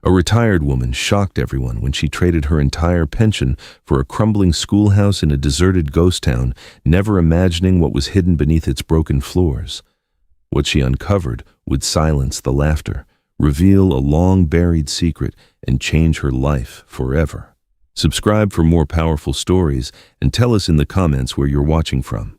A retired woman shocked everyone when she traded her entire pension for a crumbling schoolhouse in a deserted ghost town, never imagining what was hidden beneath its broken floors. What she uncovered would silence the laughter, reveal a long-buried secret, and change her life forever. Subscribe for more powerful stories and tell us in the comments where you're watching from.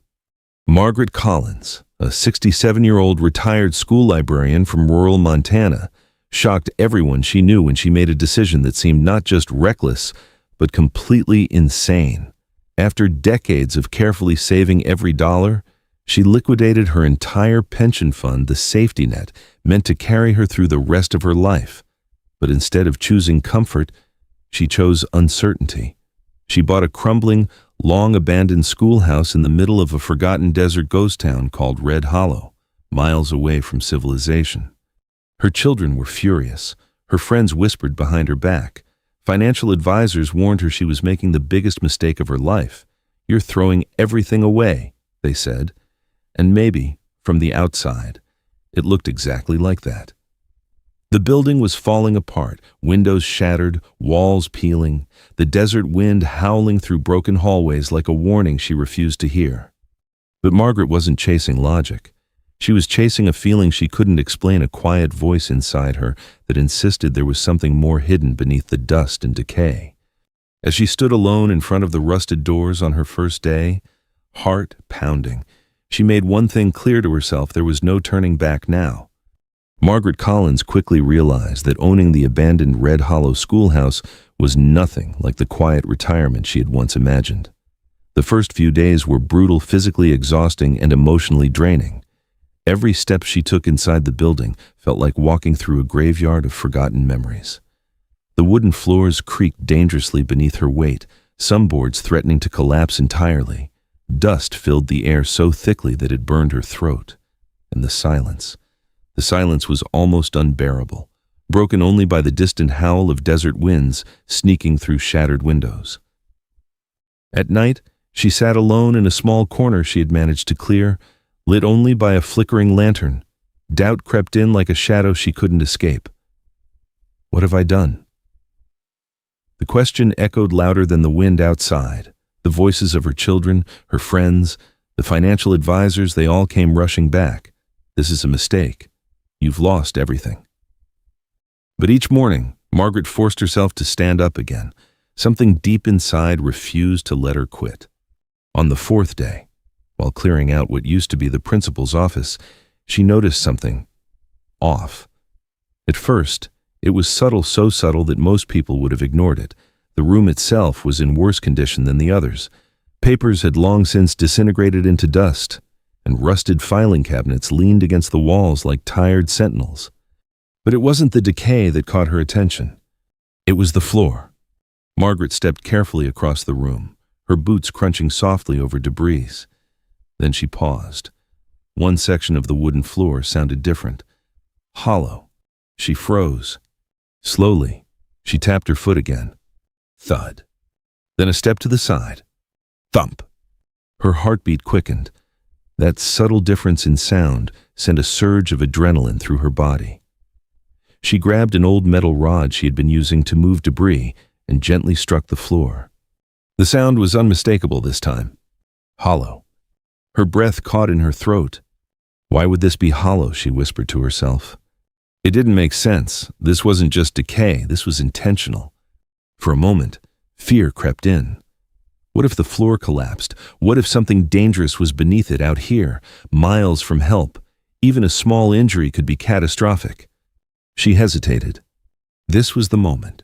Margaret Collins, a 67-year-old retired school librarian from rural Montana, shocked everyone she knew when she made a decision that seemed not just reckless, but completely insane. After decades of carefully saving every dollar, she liquidated her entire pension fund, the safety net meant to carry her through the rest of her life. But instead of choosing comfort, she chose uncertainty. She bought a crumbling, long-abandoned schoolhouse in the middle of a forgotten desert ghost town called Red Hollow, miles away from civilization. Her children were furious. Her friends whispered behind her back. Financial advisors warned her she was making the biggest mistake of her life. "You're throwing everything away," they said. And maybe, from the outside, it looked exactly like that. The building was falling apart, windows shattered, walls peeling, the desert wind howling through broken hallways like a warning she refused to hear. But Margaret wasn't chasing logic. She was chasing a feeling she couldn't explain, a quiet voice inside her that insisted there was something more hidden beneath the dust and decay. As she stood alone in front of the rusted doors on her first day, heart pounding, she made one thing clear to herself: there was no turning back now. Margaret Collins quickly realized that owning the abandoned Red Hollow schoolhouse was nothing like the quiet retirement she had once imagined. The first few days were brutal, physically exhausting, and emotionally draining. Every step she took inside the building felt like walking through a graveyard of forgotten memories. The wooden floors creaked dangerously beneath her weight, some boards threatening to collapse entirely. Dust filled the air so thickly that it burned her throat. And the silence was almost unbearable, broken only by the distant howl of desert winds sneaking through shattered windows. At night, she sat alone in a small corner she had managed to clear, lit only by a flickering lantern. Doubt crept in like a shadow she couldn't escape. What have I done? The question echoed louder than the wind outside. The voices of her children, her friends, the financial advisors, they all came rushing back. This is a mistake. You've lost everything. But each morning, Margaret forced herself to stand up again. Something deep inside refused to let her quit. On the fourth day, while clearing out what used to be the principal's office, she noticed something off. At first, it was subtle, so subtle that most people would have ignored it. The room itself was in worse condition than the others. Papers had long since disintegrated into dust, and rusted filing cabinets leaned against the walls like tired sentinels. But it wasn't the decay that caught her attention. It was the floor. Margaret stepped carefully across the room, her boots crunching softly over debris. Then she paused. One section of the wooden floor sounded different. Hollow. She froze. Slowly, she tapped her foot again. Thud. Then a step to the side. Thump. Her heartbeat quickened. That subtle difference in sound sent a surge of adrenaline through her body. She grabbed an old metal rod she had been using to move debris and gently struck the floor. The sound was unmistakable this time. Hollow. Her breath caught in her throat. Why would this be hollow, she whispered to herself. It didn't make sense. This wasn't just decay, this was intentional. For a moment, fear crept in. What if the floor collapsed? What if something dangerous was beneath it out here, miles from help? Even a small injury could be catastrophic. She hesitated. This was the moment.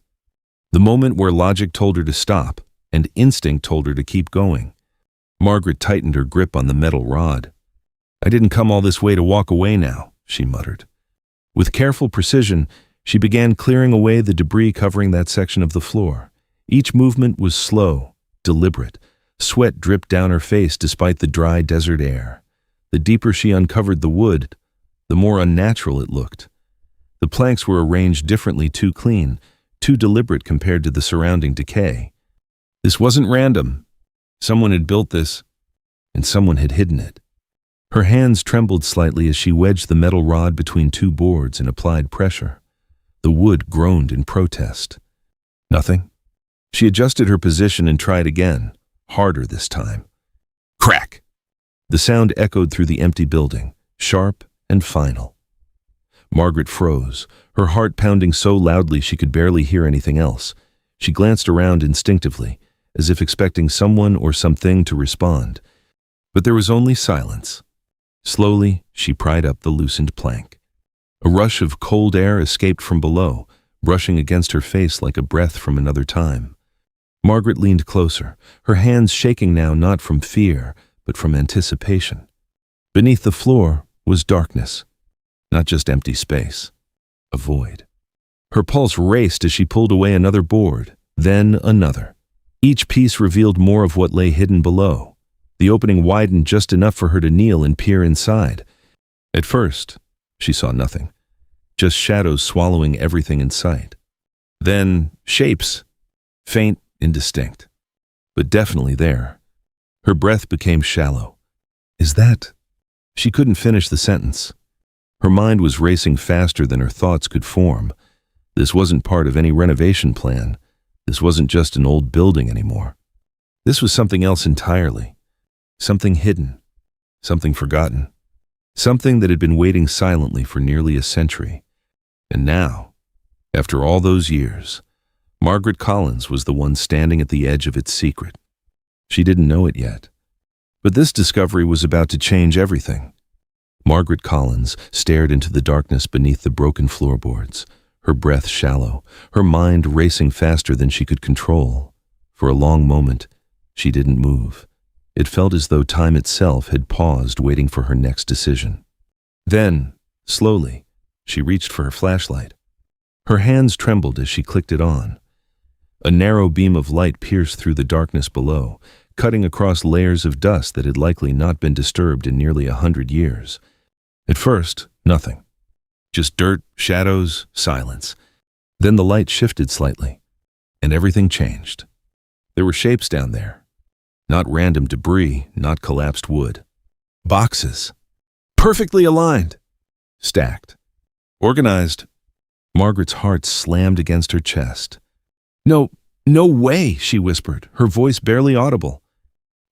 The moment where logic told her to stop, and instinct told her to keep going. Margaret tightened her grip on the metal rod. I didn't come all this way to walk away now, she muttered. With careful precision, she began clearing away the debris covering that section of the floor. Each movement was slow, deliberate. Sweat dripped down her face despite the dry desert air. The deeper she uncovered the wood, the more unnatural it looked. The planks were arranged differently, too clean, too deliberate compared to the surrounding decay. This wasn't random. Someone had built this, and someone had hidden it. Her hands trembled slightly as she wedged the metal rod between two boards and applied pressure. The wood groaned in protest. Nothing. She adjusted her position and tried again, harder this time. Crack! The sound echoed through the empty building, sharp and final. Margaret froze, her heart pounding so loudly she could barely hear anything else. She glanced around instinctively, as if expecting someone or something to respond. But there was only silence. Slowly, she pried up the loosened plank. A rush of cold air escaped from below, brushing against her face like a breath from another time. Margaret leaned closer, her hands shaking now not from fear, but from anticipation. Beneath the floor was darkness, not just empty space, a void. Her pulse raced as she pulled away another board, then another. Each piece revealed more of what lay hidden below. The opening widened just enough for her to kneel and peer inside. At first, she saw nothing, just shadows swallowing everything in sight. Then shapes, faint, indistinct, but definitely there. Her breath became shallow. Is that? She couldn't finish the sentence. Her mind was racing faster than her thoughts could form. This wasn't part of any renovation plan. This wasn't just an old building anymore. This was something else entirely. Something hidden. Something forgotten. Something that had been waiting silently for nearly a century. And now, after all those years, Margaret Collins was the one standing at the edge of its secret. She didn't know it yet. But this discovery was about to change everything. Margaret Collins stared into the darkness beneath the broken floorboards, her breath shallow, her mind racing faster than she could control. For a long moment, she didn't move. It felt as though time itself had paused, waiting for her next decision. Then, slowly, she reached for her flashlight. Her hands trembled as she clicked it on. A narrow beam of light pierced through the darkness below, cutting across layers of dust that had likely not been disturbed in nearly 100 years. At first, nothing. Just dirt, shadows, silence. Then the light shifted slightly, and everything changed. There were shapes down there. Not random debris, not collapsed wood. Boxes. Perfectly aligned. Stacked. Organized. Margaret's heart slammed against her chest. No way, she whispered, her voice barely audible.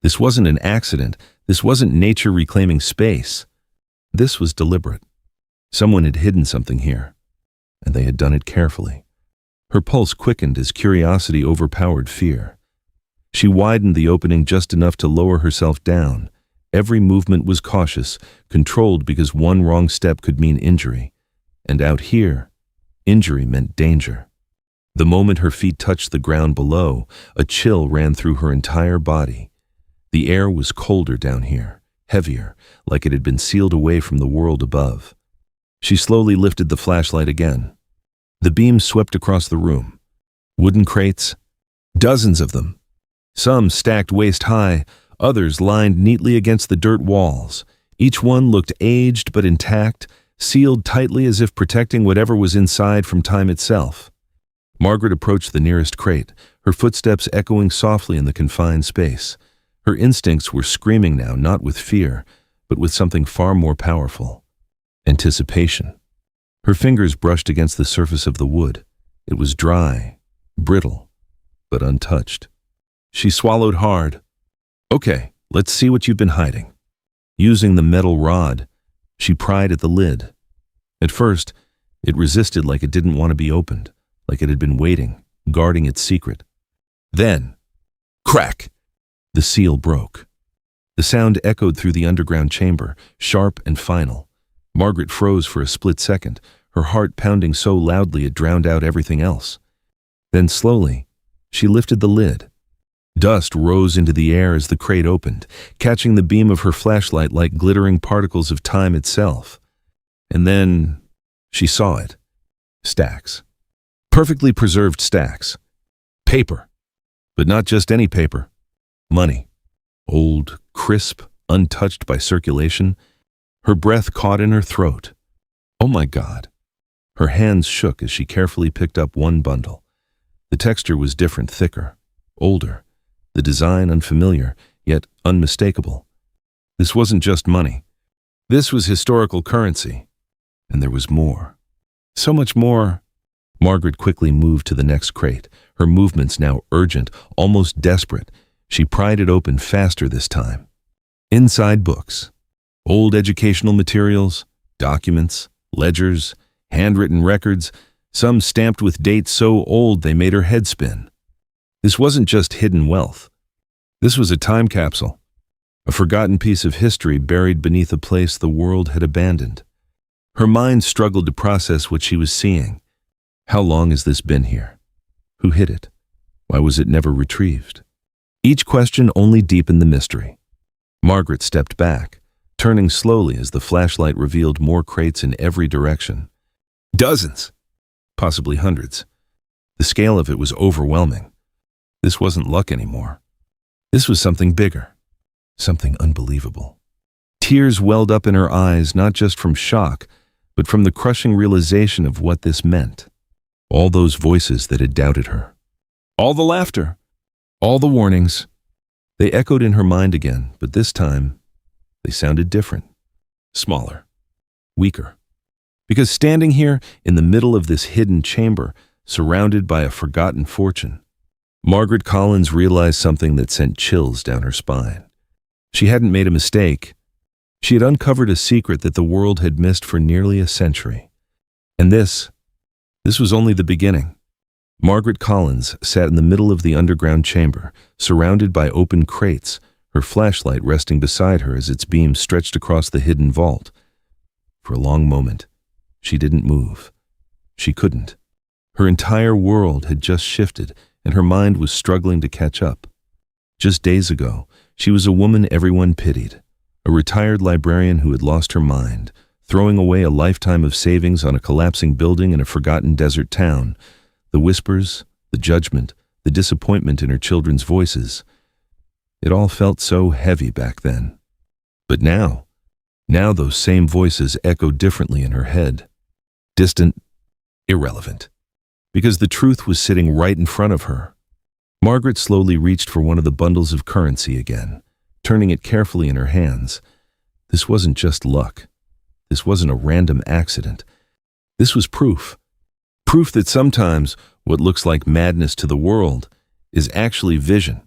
This wasn't an accident. This wasn't nature reclaiming space. This was deliberate. Someone had hidden something here, and they had done it carefully. Her pulse quickened as curiosity overpowered fear. She widened the opening just enough to lower herself down. Every movement was cautious, controlled because one wrong step could mean injury. And out here, injury meant danger. The moment her feet touched the ground below, a chill ran through her entire body. The air was colder down here, heavier, like it had been sealed away from the world above. She slowly lifted the flashlight again. The beam swept across the room. Wooden crates, dozens of them. Some stacked waist-high, others lined neatly against the dirt walls. Each one looked aged but intact, sealed tightly as if protecting whatever was inside from time itself. Margaret approached the nearest crate, her footsteps echoing softly in the confined space. Her instincts were screaming now, not with fear, but with something far more powerful. Anticipation. Her fingers brushed against the surface of the wood. It was dry, brittle, but untouched. She swallowed hard. Okay, let's see what you've been hiding. Using the metal rod, she pried at the lid. At first, it resisted like it didn't want to be opened, like it had been waiting, guarding its secret. Then, crack! The seal broke. The sound echoed through the underground chamber, sharp and final. Margaret froze for a split second, her heart pounding so loudly it drowned out everything else. Then slowly, she lifted the lid. Dust rose into the air as the crate opened, catching the beam of her flashlight like glittering particles of time itself. And then she saw it. Stacks. Perfectly preserved stacks. Paper. But not just any paper. Money. Old, crisp, untouched by circulation. Her breath caught in her throat. Oh my God. Her hands shook as she carefully picked up one bundle. The texture was different, thicker, older. The design unfamiliar, yet unmistakable. This wasn't just money. This was historical currency. And there was more. So much more. Margaret quickly moved to the next crate, her movements now urgent, almost desperate. She pried it open faster this time. Inside books, old educational materials, documents, ledgers, handwritten records, some stamped with dates so old they made her head spin. This wasn't just hidden wealth. This was a time capsule, a forgotten piece of history buried beneath a place the world had abandoned. Her mind struggled to process what she was seeing. How long has this been here? Who hid it? Why was it never retrieved? Each question only deepened the mystery. Margaret stepped back, turning slowly as the flashlight revealed more crates in every direction. Dozens, possibly hundreds. The scale of it was overwhelming. This wasn't luck anymore. This was something bigger, something unbelievable. Tears welled up in her eyes, not just from shock, but from the crushing realization of what this meant. All those voices that had doubted her. All the laughter. All the warnings. They echoed in her mind again, but this time, they sounded different. Smaller. Weaker. Because standing here, in the middle of this hidden chamber, surrounded by a forgotten fortune, Margaret Collins realized something that sent chills down her spine. She hadn't made a mistake. She had uncovered a secret that the world had missed for nearly a century. And this was only the beginning. Margaret Collins sat in the middle of the underground chamber, surrounded by open crates, her flashlight resting beside her as its beam stretched across the hidden vault. For a long moment, she didn't move. She couldn't. Her entire world had just shifted, and her mind was struggling to catch up. Just days ago, she was a woman everyone pitied, a retired librarian who had lost her mind, throwing away a lifetime of savings on a collapsing building in a forgotten desert town. The whispers, the judgment, the disappointment in her children's voices. It all felt so heavy back then. But now those same voices echoed differently in her head. Distant, irrelevant. Because the truth was sitting right in front of her. Margaret slowly reached for one of the bundles of currency again, turning it carefully in her hands. This wasn't just luck. This wasn't a random accident. This was proof. Proof that sometimes what looks like madness to the world is actually vision.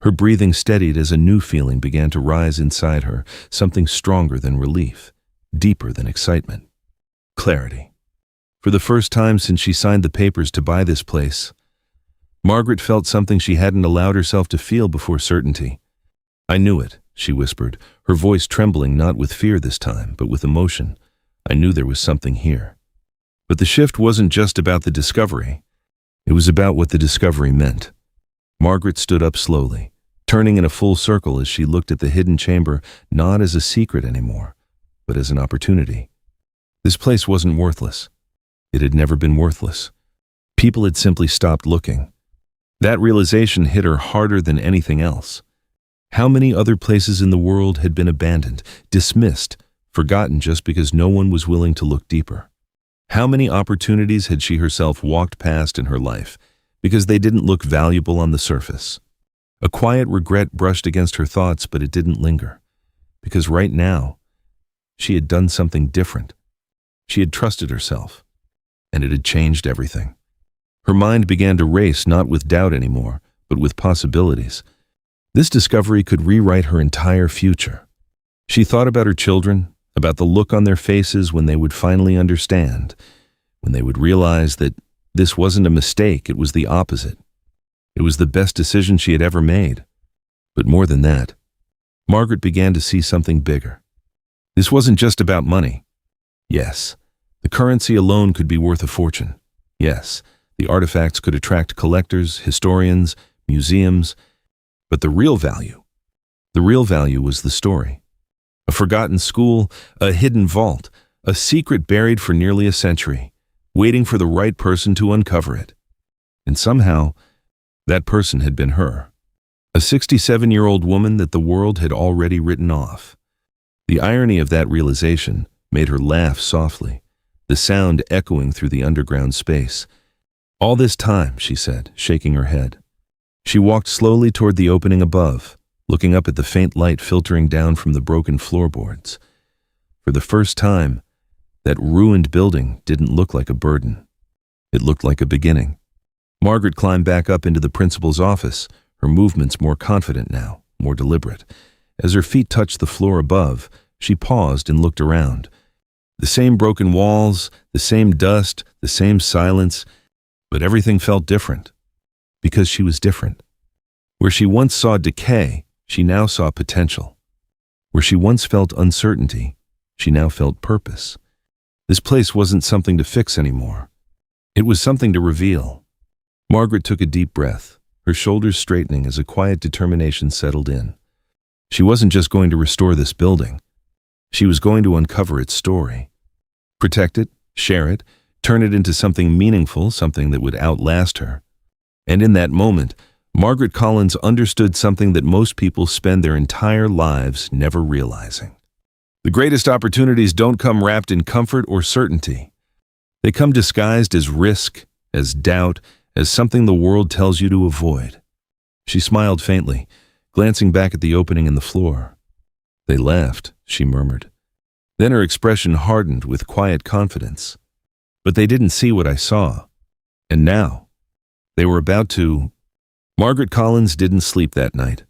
Her breathing steadied as a new feeling began to rise inside her, something stronger than relief, deeper than excitement. Clarity. For the first time since she signed the papers to buy this place, Margaret felt something she hadn't allowed herself to feel before certainty. I knew it, she whispered, her voice trembling not with fear this time, but with emotion. I knew there was something here. But the shift wasn't just about the discovery. It was about what the discovery meant. Margaret stood up slowly, turning in a full circle as she looked at the hidden chamber, not as a secret anymore, but as an opportunity. This place wasn't worthless. It had never been worthless. People had simply stopped looking. That realization hit her harder than anything else. How many other places in the world had been abandoned, dismissed, forgotten just because no one was willing to look deeper? How many opportunities had she herself walked past in her life because they didn't look valuable on the surface? A quiet regret brushed against her thoughts, but it didn't linger. Because right now, she had done something different. She had trusted herself, and it had changed everything. Her mind began to race not with doubt anymore, but with possibilities. This discovery could rewrite her entire future. She thought about her children, about the look on their faces when they would finally understand, when they would realize that this wasn't a mistake, it was the opposite. It was the best decision she had ever made. But more than that, Margaret began to see something bigger. This wasn't just about money. Yes, the currency alone could be worth a fortune. Yes, the artifacts could attract collectors, historians, museums. But the real value was the story. A forgotten school, a hidden vault, a secret buried for nearly a century, waiting for the right person to uncover it. And somehow, that person had been her. A 67-year-old woman that the world had already written off. The irony of that realization made her laugh softly, the sound echoing through the underground space. All this time, she said, shaking her head. She walked slowly toward the opening above, looking up at the faint light filtering down from the broken floorboards. For the first time, that ruined building didn't look like a burden. It looked like a beginning. Margaret climbed back up into the principal's office, her movements more confident now, more deliberate. As her feet touched the floor above, she paused and looked around. The same broken walls, the same dust, the same silence, but everything felt different. Because she was different. Where she once saw decay, she now saw potential. Where she once felt uncertainty, she now felt purpose. This place wasn't something to fix anymore. It was something to reveal. Margaret took a deep breath, her shoulders straightening as a quiet determination settled in. She wasn't just going to restore this building. She was going to uncover its story. Protect it, share it, turn it into something meaningful, something that would outlast her. And in that moment, Margaret Collins understood something that most people spend their entire lives never realizing. The greatest opportunities don't come wrapped in comfort or certainty. They come disguised as risk, as doubt, as something the world tells you to avoid. She smiled faintly, glancing back at the opening in the floor. They left, she murmured. Then her expression hardened with quiet confidence. But they didn't see what I saw. And now, they were about to... Margaret Collins didn't sleep that night.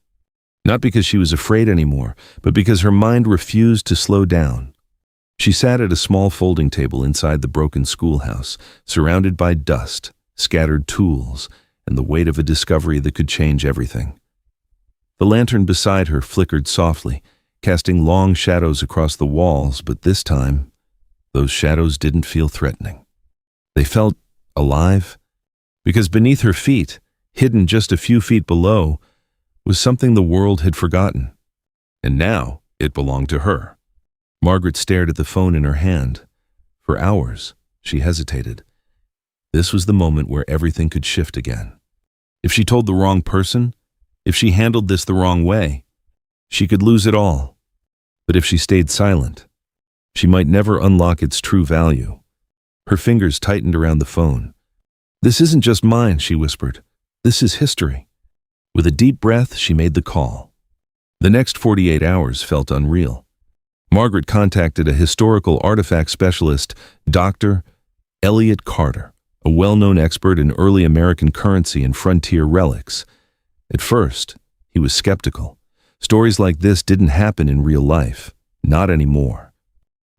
Not because she was afraid anymore, but because her mind refused to slow down. She sat at a small folding table inside the broken schoolhouse, surrounded by dust, scattered tools, and the weight of a discovery that could change everything. The lantern beside her flickered softly, casting long shadows across the walls, but this time, those shadows didn't feel threatening. They felt alive, because beneath her feet, hidden just a few feet below, was something the world had forgotten. And now it belonged to her. Margaret stared at the phone in her hand. For hours, she hesitated. This was the moment where everything could shift again. If she told the wrong person, if she handled this the wrong way, she could lose it all. But if she stayed silent, she might never unlock its true value. Her fingers tightened around the phone. "This isn't just mine," she whispered. "This is history." With a deep breath, she made the call. The next 48 hours felt unreal. Margaret contacted a historical artifact specialist, Dr. Elliot Carter, a well-known expert in early American currency and frontier relics. At first, he was skeptical. Stories like this didn't happen in real life, not anymore.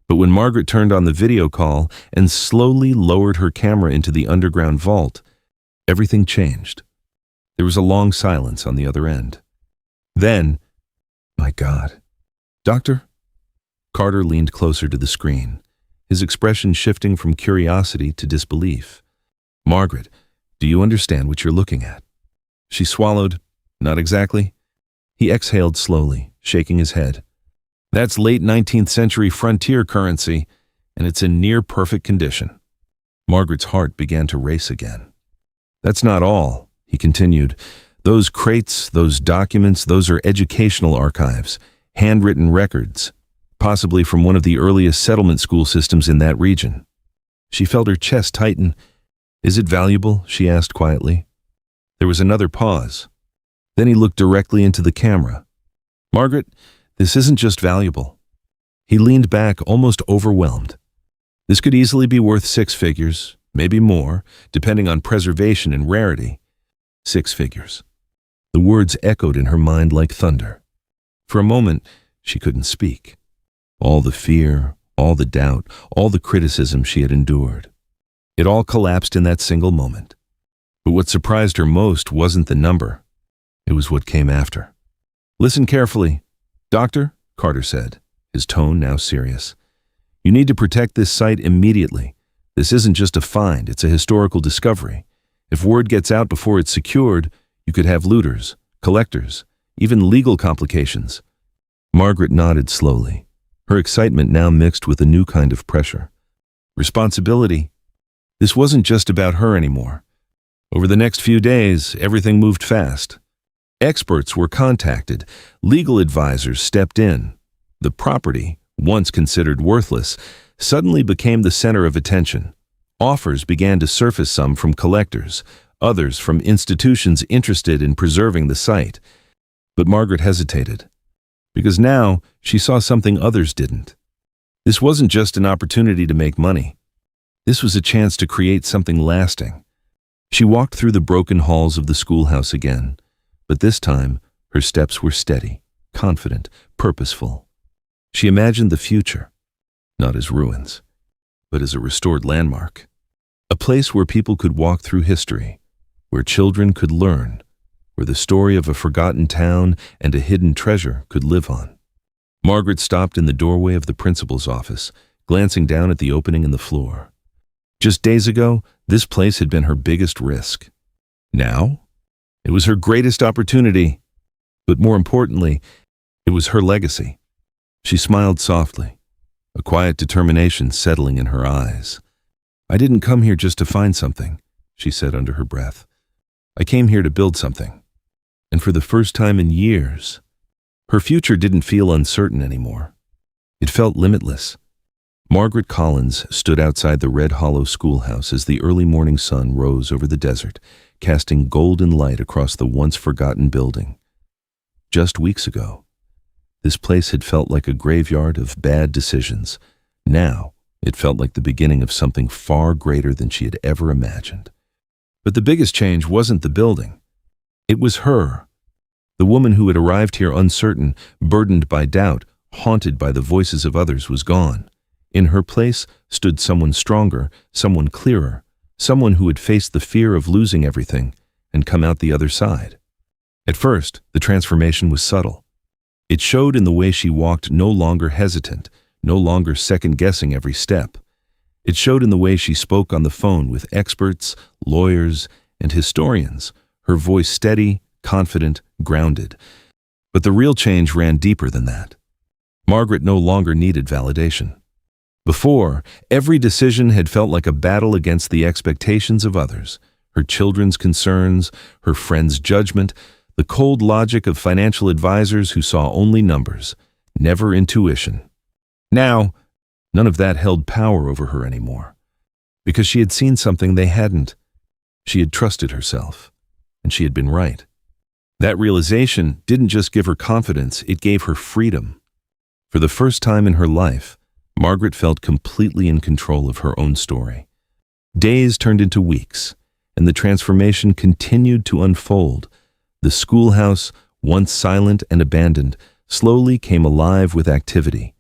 But when Margaret turned on the video call and slowly lowered her camera into the underground vault, everything changed. There was a long silence on the other end. Then, "My God, Doctor?" Carter leaned closer to the screen, his expression shifting from curiosity to disbelief. "Margaret, do you understand what you're looking at?" She swallowed. "Not exactly." He exhaled slowly, shaking his head. "That's late 19th century frontier currency, and it's in near-perfect condition." Margaret's heart began to race again. "That's not all," he continued. "Those crates, those documents, those are educational archives, handwritten records, possibly from one of the earliest settlement school systems in that region." She felt her chest tighten. "Is it valuable?" she asked quietly. There was another pause. Then he looked directly into the camera. "Margaret, this isn't just valuable." He leaned back, almost overwhelmed. "This could easily be worth 6 figures, maybe more, depending on preservation and rarity. 6 figures. The words echoed in her mind like thunder. For a moment, she couldn't speak. All the fear, all the doubt, all the criticism she had endured. It all collapsed in that single moment. But what surprised her most wasn't the number. It was what came after. "Listen carefully. Doctor," Carter said, his tone now serious. "You need to protect this site immediately. This isn't just a find, it's a historical discovery. If word gets out before it's secured, you could have looters, collectors, even legal complications." Margaret nodded slowly, her excitement now mixed with a new kind of pressure. Responsibility. This wasn't just about her anymore. Over the next few days, everything moved fast. Experts were contacted, legal advisors stepped in. The property, once considered worthless, suddenly became the center of attention. Offers began to surface, some from collectors, others from institutions interested in preserving the site. But Margaret hesitated, because now she saw something others didn't. This wasn't just an opportunity to make money. This was a chance to create something lasting. She walked through the broken halls of the schoolhouse again, but this time her steps were steady, confident, purposeful. She imagined the future, not as ruins, but as a restored landmark. A place where people could walk through history, where children could learn, where the story of a forgotten town and a hidden treasure could live on. Margaret stopped in the doorway of the principal's office, glancing down at the opening in the floor. Just days ago, this place had been her biggest risk. Now, it was her greatest opportunity. But more importantly, it was her legacy. She smiled softly, a quiet determination settling in her eyes. "I didn't come here just to find something," she said under her breath. "I came here to build something." And for the first time in years, her future didn't feel uncertain anymore. It felt limitless. Margaret Collins stood outside the Red Hollow schoolhouse as the early morning sun rose over the desert, casting golden light across the once-forgotten building. Just weeks ago, this place had felt like a graveyard of bad decisions. Now, it felt like the beginning of something far greater than she had ever imagined. But the biggest change wasn't the building. It was her. The woman who had arrived here uncertain, burdened by doubt, haunted by the voices of others, was gone. In her place stood someone stronger, someone clearer, someone who had faced the fear of losing everything and come out the other side. At first, the transformation was subtle. It showed in the way she walked, no longer hesitant, no longer second-guessing every step. It showed in the way she spoke on the phone with experts, lawyers, and historians, her voice steady, confident, grounded. But the real change ran deeper than that. Margaret no longer needed validation. Before, every decision had felt like a battle against the expectations of others, her children's concerns, her friends' judgment, the cold logic of financial advisors who saw only numbers, never intuition. Now, none of that held power over her anymore, because she had seen something they hadn't. She had trusted herself, and she had been right. That realization didn't just give her confidence, it gave her freedom. For the first time in her life, Margaret felt completely in control of her own story. Days turned into weeks, and the transformation continued to unfold. The schoolhouse, once silent and abandoned, slowly came alive with activity.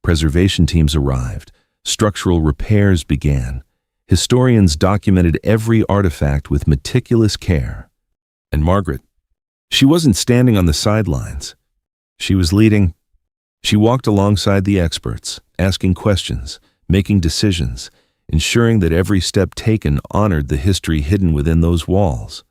Preservation teams arrived. Structural repairs began. Historians documented every artifact with meticulous care. And Margaret, she wasn't standing on the sidelines. She was leading. She walked alongside the experts, asking questions, making decisions, ensuring that every step taken honored the history hidden within those walls.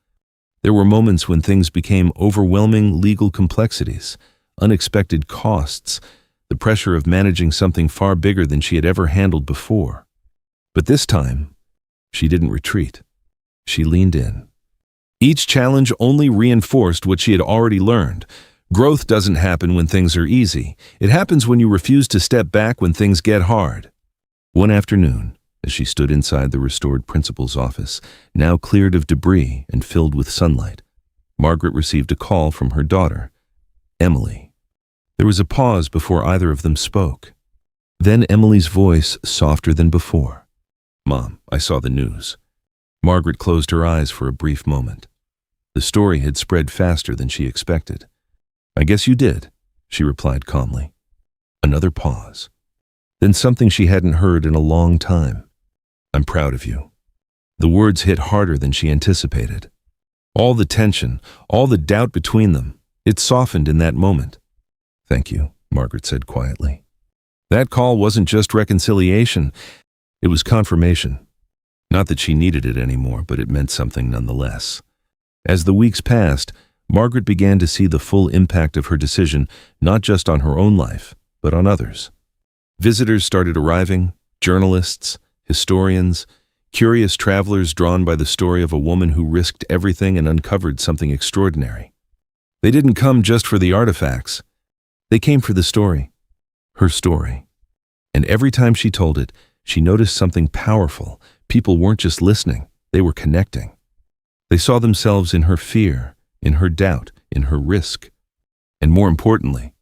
There were moments when things became overwhelming legal complexities, unexpected costs, the pressure of managing something far bigger than she had ever handled before. But this time, she didn't retreat. She leaned in. Each challenge only reinforced what she had already learned. Growth doesn't happen when things are easy. It happens when you refuse to step back when things get hard. One afternoon, as she stood inside the restored principal's office, now cleared of debris and filled with sunlight, Margaret received a call from her daughter, Emily. There was a pause before either of them spoke. Then Emily's voice, softer than before. "Mom, I saw the news." Margaret closed her eyes for a brief moment. The story had spread faster than she expected. "I guess you did," she replied calmly. Another pause. Then something she hadn't heard in a long time. "I'm proud of you." The words hit harder than she anticipated. All the tension, all the doubt between them, it softened in that moment. "Thank you," Margaret said quietly. That call wasn't just reconciliation, it was confirmation. Not that she needed it anymore, but it meant something nonetheless. As the weeks passed, Margaret began to see the full impact of her decision, not just on her own life, but on others. Visitors started arriving, journalists, historians, curious travelers drawn by the story of a woman who risked everything and uncovered something extraordinary. They didn't come just for the artifacts. They came for the story, her story. And every time she told it, she noticed something powerful. People weren't just listening, they were connecting. They saw themselves in her fear, in her doubt, in her risk. And more importantly,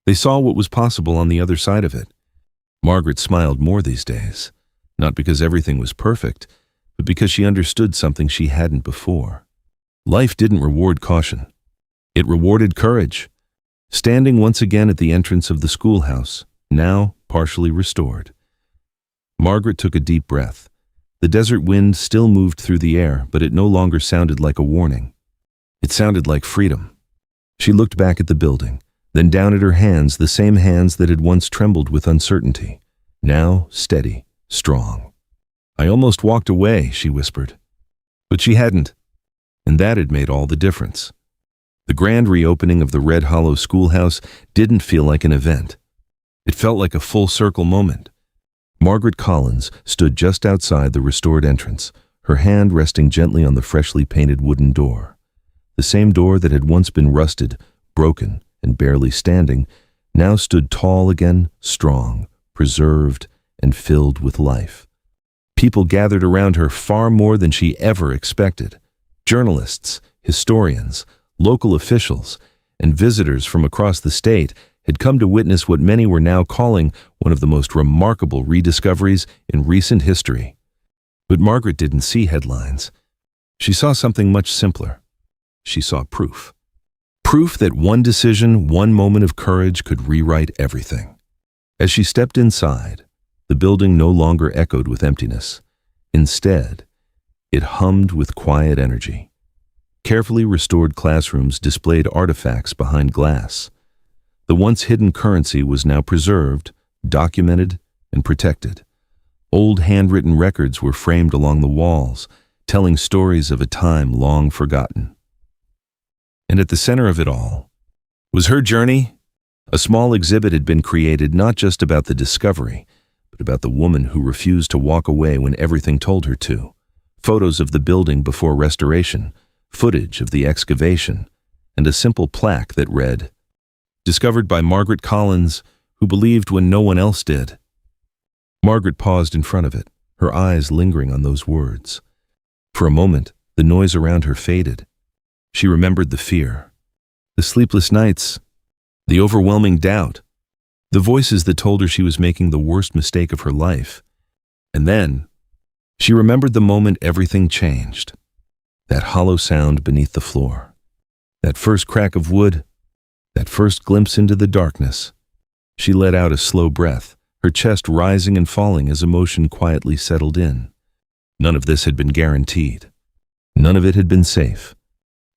they saw what was possible on the other side of it. Margaret smiled more these days, not because everything was perfect, but because she understood something she hadn't before. Life didn't reward caution. It rewarded courage. Standing once again at the entrance of the schoolhouse, now partially restored, Margaret took a deep breath. The desert wind still moved through the air, but it no longer sounded like a warning. It sounded like freedom. She looked back at the building, then down at her hands, the same hands that had once trembled with uncertainty, now steady, strong. "I almost walked away," she whispered. But she hadn't, and that had made all the difference. The grand reopening of the Red Hollow Schoolhouse didn't feel like an event. It felt like a full-circle moment. Margaret Collins stood just outside the restored entrance, her hand resting gently on the freshly painted wooden door. The same door that had once been rusted, broken, and barely standing, now stood tall again, strong, preserved, and filled with life. People gathered around her far more than she ever expected. Journalists, historians, local officials, and visitors from across the state had come to witness what many were now calling one of the most remarkable rediscoveries in recent history. But Margaret didn't see headlines. She saw something much simpler. She saw proof. Proof that one decision, one moment of courage could rewrite everything. As she stepped inside, the building no longer echoed with emptiness. Instead, it hummed with quiet energy. Carefully restored classrooms displayed artifacts behind glass. The once hidden currency was now preserved, documented, and protected. Old handwritten records were framed along the walls, telling stories of a time long forgotten. And at the center of it all was her journey. A small exhibit had been created not just about the discovery, but about the woman who refused to walk away when everything told her to. Photos of the building before restoration, footage of the excavation, and a simple plaque that read, "Discovered by Margaret Collins, who believed when no one else did." Margaret paused in front of it, her eyes lingering on those words. For a moment, the noise around her faded. She remembered the fear, the sleepless nights, the overwhelming doubt, the voices that told her she was making the worst mistake of her life. And then, she remembered the moment everything changed. That hollow sound beneath the floor. That first crack of wood. That first glimpse into the darkness. She let out a slow breath, her chest rising and falling as emotion quietly settled in. None of this had been guaranteed. None of it had been safe.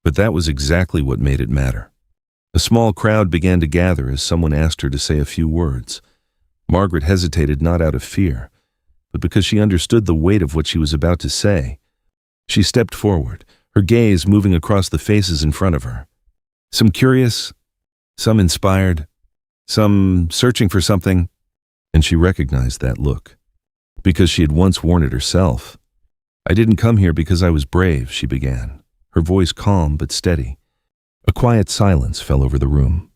But that was exactly what made it matter. A small crowd began to gather as someone asked her to say a few words. Margaret hesitated not out of fear, but because she understood the weight of what she was about to say. She stepped forward, her gaze moving across the faces in front of her. Some curious, some inspired, some searching for something, and she recognized that look, because she had once worn it herself. "I didn't come here because I was brave," she began, her voice calm but steady. A quiet silence fell over the room.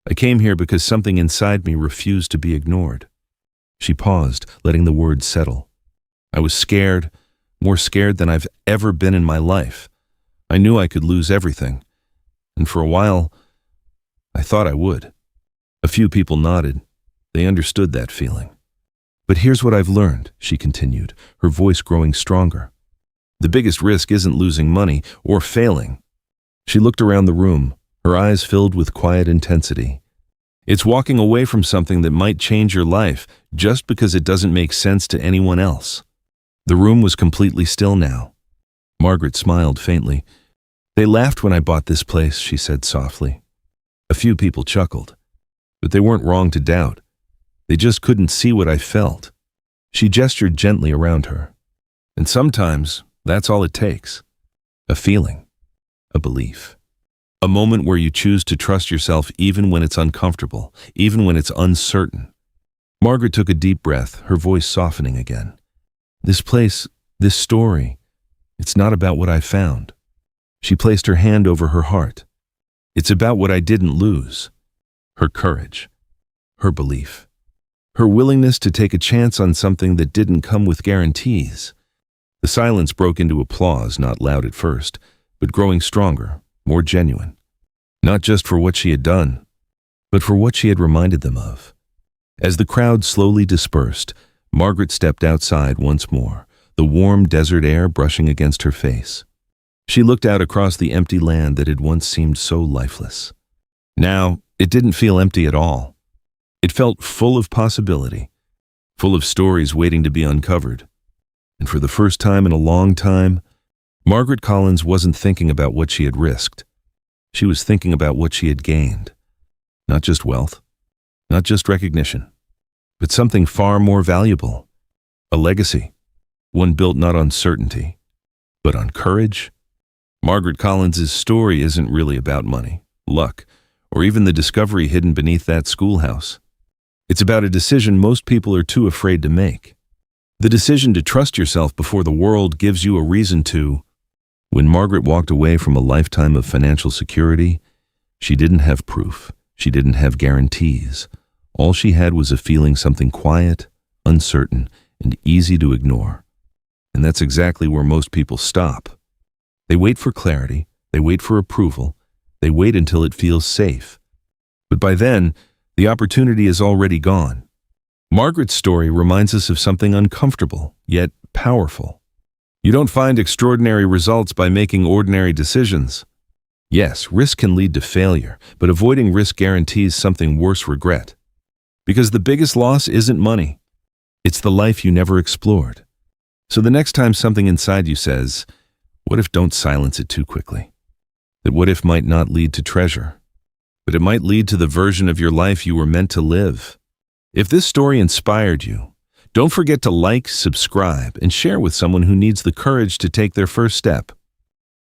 "I came here because something inside me refused to be ignored." She paused, letting the words settle. "I was scared, more scared than I've ever been in my life. I knew I could lose everything, and for a while, I thought I would." A few people nodded. They understood that feeling. "But here's what I've learned," she continued, her voice growing stronger. "The biggest risk isn't losing money or failing." She looked around the room, her eyes filled with quiet intensity. "It's walking away from something that might change your life just because it doesn't make sense to anyone else." The room was completely still now. Margaret smiled faintly. "They laughed when I bought this place," she said softly. A few people chuckled, but they weren't wrong to doubt. They just couldn't see what I felt. She gestured gently around her. And sometimes, that's all it takes. A feeling. A belief. A moment where you choose to trust yourself even when it's uncomfortable, even when it's uncertain. Margaret took a deep breath, her voice softening again. "This place, this story, it's not about what I found." She placed her hand over her heart. "It's about what I didn't lose. Her courage. Her belief. Her willingness to take a chance on something that didn't come with guarantees." The silence broke into applause, not loud at first, but growing stronger, more genuine. Not just for what she had done, but for what she had reminded them of. As the crowd slowly dispersed, Margaret stepped outside once more, the warm desert air brushing against her face. She looked out across the empty land that had once seemed so lifeless. Now, it didn't feel empty at all. It felt full of possibility, full of stories waiting to be uncovered. And for the first time in a long time, Margaret Collins wasn't thinking about what she had risked. She was thinking about what she had gained. Not just wealth, not just recognition, but something far more valuable. A legacy, one built not on certainty, but on courage. Margaret Collins's story isn't really about money, luck, or even the discovery hidden beneath that schoolhouse. It's about a decision most people are too afraid to make. The decision to trust yourself before the world gives you a reason to. When Margaret walked away from a lifetime of financial security, she didn't have proof. She didn't have guarantees. All she had was a feeling, something quiet, uncertain, and easy to ignore. And that's exactly where most people stop. They wait for clarity, they wait for approval, they wait until it feels safe. But by then, the opportunity is already gone. Margaret's story reminds us of something uncomfortable, yet powerful. You don't find extraordinary results by making ordinary decisions. Yes, risk can lead to failure, but avoiding risk guarantees something worse: regret. Because the biggest loss isn't money. It's the life you never explored. So the next time something inside you says, "What if?" don't silence it too quickly. That what if might not lead to treasure, but it might lead to the version of your life you were meant to live. If this story inspired you, don't forget to like, subscribe, and share with someone who needs the courage to take their first step.